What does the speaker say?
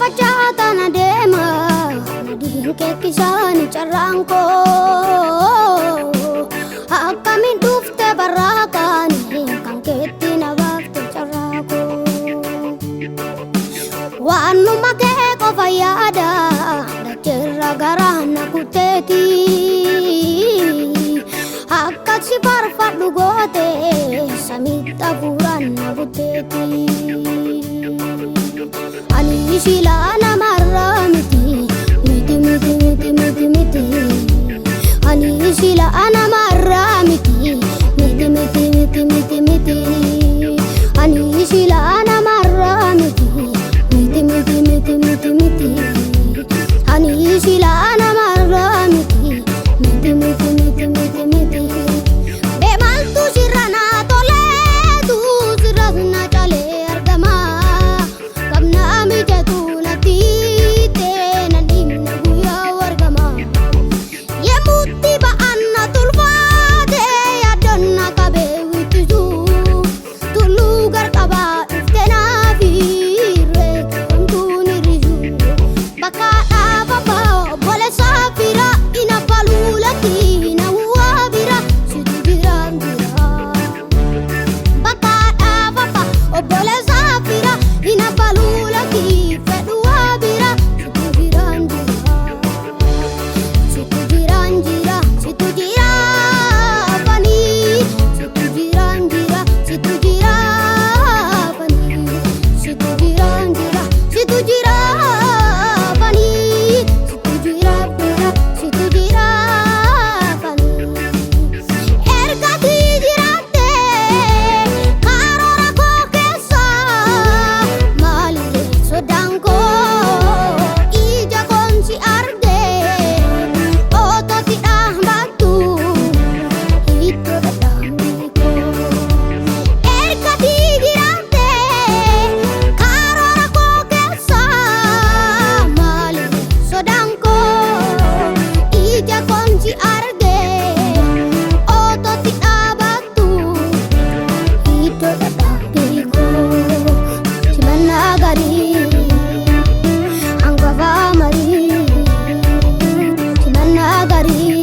facciata na dema Nadihin ke kisani charangko Akkamiin dhufte barraaqaan kan keetti na baafte carraaqo Waanuma kee qofa yaada dachirra garaa na kutteeti Akka si farfadhu goote samitti hafuuraan na butteeti Ani sila namarraa miti Ani sila namarraa miti Ani sila namarraa miti Ani sila namarraa miti Deemaltu sirra na toleetu sirras na calee argama Qabna mijatu na tiite na dhimna guyyaa wargama Yemutti ba'an na tulfaate yaaddoon na qabee wittisu Tulluu garqabaa dhufte naafi reekamtuun hir'isu Bakka dhaababa obboleessaa fira ina baluulatti na waa bira situ biraan jira Bakka dhaababa obboleessaa fira ina baluulatti fedhu waa bira situ biraan jira Situ biraan jira situ jira fanii Situ biraan jira situ jira fanii Situ biraan jira situ jira fanii Situ jira bira situ jira fanii Ergati jiraatte karoora koo keessa maalilee sodaan koo ija koon si arge otooti dhaabbattu iddoo dhadhaabbii koo Ergati jiraatte karoora koo keessa maalilee sodaan koo ija koon si arge otooti dhaabbattu iddoo dhadhaabbii koo Simannaa gaarii hangafaa marii Simannaa gaarii